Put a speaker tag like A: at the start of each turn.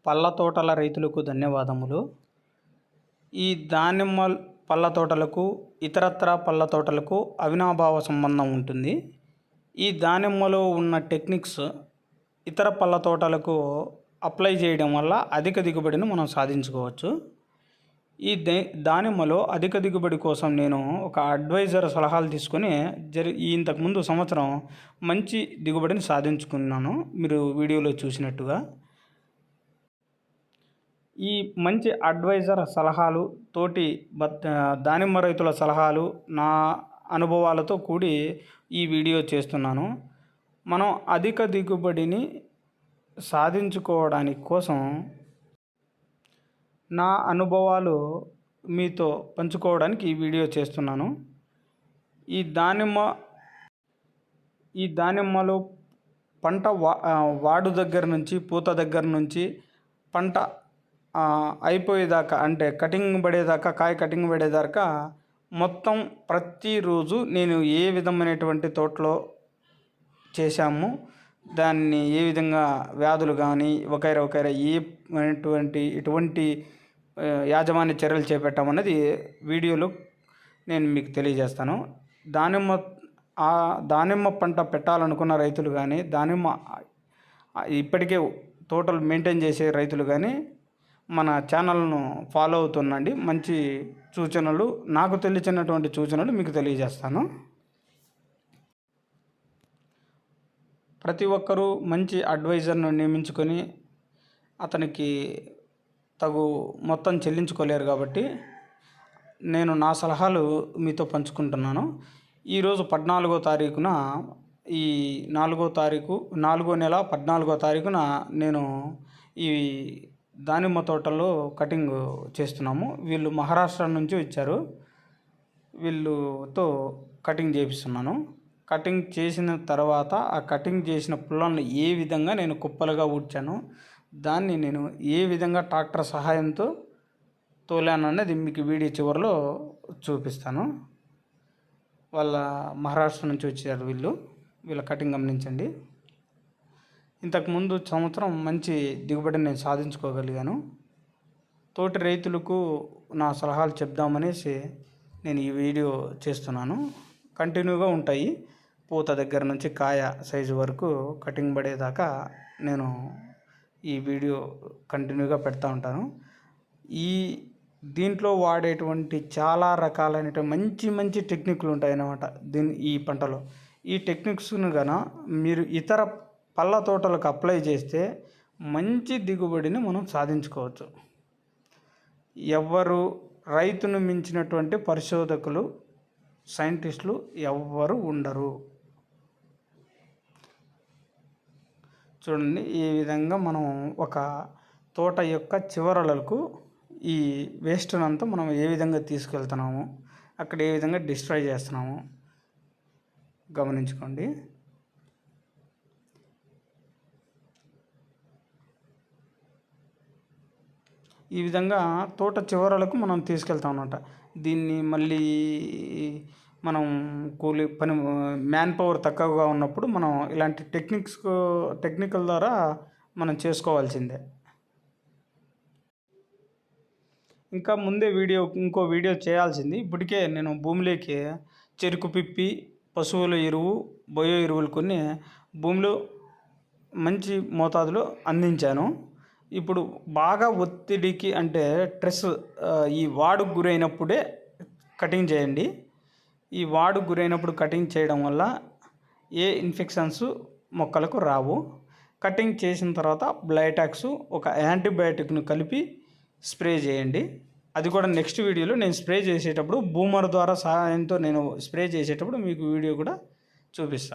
A: పళ్ళ తోటల రైతులకు ధన్యవాదములు. ఈ దానిమ్మ పళ్ళ తోటలకు ఇతరత్ర పళ్ళ తోటలకు అవినాభావ సంబంధం ఉంటుంది. ఈ దానిమ్మలో ఉన్న టెక్నిక్స్ ఇతర పళ్ళ తోటలకు అప్లై చేయడం వల్ల అధిక దిగుబడిని మనం సాధించుకోవచ్చు. ఈ దానిమ్మలో అధిక దిగుబడి కోసం నేను ఒక అడ్వైజర్ సలహాలు తీసుకొని ఇంతకుముందు సంవత్సరం మంచి దిగుబడిని సాధించుకున్నాను. మీరు వీడియోలో చూసినట్టుగా ఈ మంచి అడ్వైజర్ సలహాలు తోటి దానిమ్మ రైతుల సలహాలు నా అనుభవాలతో కూడి ఈ వీడియో చేస్తున్నాను. మనం అధిక దిగుబడిని సాధించుకోవడానికి కోసం నా అనుభవాలు మీతో పంచుకోవడానికి ఈ వీడియో చేస్తున్నాను. ఈ దానిమ్మలో పంట వాడు దగ్గర నుంచి పూత దగ్గర నుంచి పంట అయిపోయేదాకా, అంటే కటింగ్ పడేదాకా, కాయ కటింగ్ పడేదాకా మొత్తం ప్రతిరోజు నేను ఏ విధమైనటువంటి తోటలో చేశాము, దాన్ని ఏ విధంగా వ్యాధులు కానీ ఒకైరా ఎటువంటి యాజమాన్య చర్యలు చేపట్టామన్నది వీడియోలో నేను మీకు తెలియజేస్తాను. దానిమ్మ పంట పెట్టాలనుకున్న రైతులు కానీ, దానిమ్మ ఇప్పటికే తోటలు మెయింటైన్ చేసే రైతులు కానీ మన ఛానల్ను ఫాలో అవుతుండండి. మంచి సూచనలు, నాకు తెలిసినటువంటి సూచనలు మీకు తెలియజేస్తాను. ప్రతి ఒక్కరూ మంచి అడ్వైజర్ను నియమించుకొని అతనికి తగు మొత్తం చెల్లించుకోలేరు కాబట్టి నేను నా సలహాలు మీతో పంచుకుంటున్నాను. ఈరోజు 14వ తారీఖున, ఈ 4వ నెల 14వ తారీఖున నేను ఈ దానిమ్మ తోటలో కటింగ్ చేస్తున్నాము. వీళ్ళు మహారాష్ట్ర నుంచి వచ్చారు. వీళ్ళతో కటింగ్ చేపిస్తున్నాను. కటింగ్ చేసిన తర్వాత ఆ కటింగ్ చేసిన పుల్లలను ఏ విధంగా నేను కుప్పలుగా ఊడ్చాను, దాన్ని నేను ఏ విధంగా ట్రాక్టర్ సహాయంతో తోలాను అన్నది మీకు వీడియో చివరిలో చూపిస్తాను. వాళ్ళ మహారాష్ట్ర నుంచి వచ్చారు వీళ్ళ కటింగ్ గమనించండి. ఇంతకుముందు సంవత్సరం మంచి దిగుబడిని నేను సాధించుకోగలిగాను. తోటి రైతులకు నా సలహాలు చెప్దామనేసి నేను ఈ వీడియో చేస్తున్నాను. కంటిన్యూగా ఉంటాయి. పూత దగ్గర నుంచి కాయ సైజు వరకు కటింగ్ పడేదాకా నేను ఈ వీడియో కంటిన్యూగా పెడతా ఉంటాను. దీంట్లో వాడేటువంటి చాలా రకాలైనటువంటి మంచి టెక్నిక్లు ఉంటాయన్నమాట. ఈ పంటలో ఈ టెక్నిక్స్ను గాన మీరు ఇతర పళ్ళ తోటలకు అప్లై చేస్తే మంచి దిగుబడిని మనం సాధించుకోవచ్చు. రైతును మించినటువంటి పరిశోధకులు, సైంటిస్టులు ఎవ్వరు ఉండరు. చూడండి, ఈ విధంగా మనం ఒక తోట యొక్క చివరలకు ఈ వేస్ట్నంతా మనం ఏ విధంగా తీసుకెళ్తున్నాము, అక్కడ ఏ విధంగా డిస్ట్రాయ్ చేస్తున్నాము గమనించుకోండి. ఈ విధంగా తోట చివరలకు మనం తీసుకెళ్తాం అన్నమాట. దీన్ని మళ్ళీ మనం మ్యాన్ పవర్ తక్కువగా ఉన్నప్పుడు మనం ఇలాంటి టెక్నికల్ ద్వారా మనం చేసుకోవాల్సిందే. ఇంకా ముందే ఇంకో వీడియో చేయాల్సింది. ఇప్పటికే నేను భూమిలోకి చెరుకు పిప్పి, పశువుల ఎరువు, బయో ఎరువులు కొన్ని భూమిలో మంచి మోతాదులో అందించాను. ఇప్పుడు బాగా ఒత్తిడికి, అంటే స్ట్రెస్, ఈ వాడుకు గురైనప్పుడే కటింగ్ చేయండి. ఈ వాడుకు గురైనప్పుడు కటింగ్ చేయడం వల్ల ఏ ఇన్ఫెక్షన్స్ మొక్కలకు రావు. కటింగ్ చేసిన తర్వాత బ్లైటాక్స్, ఒక యాంటీబయాటిక్ను కలిపి స్ప్రే చేయండి. అది కూడా నెక్స్ట్ వీడియోలో నేను స్ప్రే చేసేటప్పుడు బూమర్ ద్వారా సహాయంతో నేను స్ప్రే చేసేటప్పుడు మీకు వీడియో కూడా చూపిస్తాను.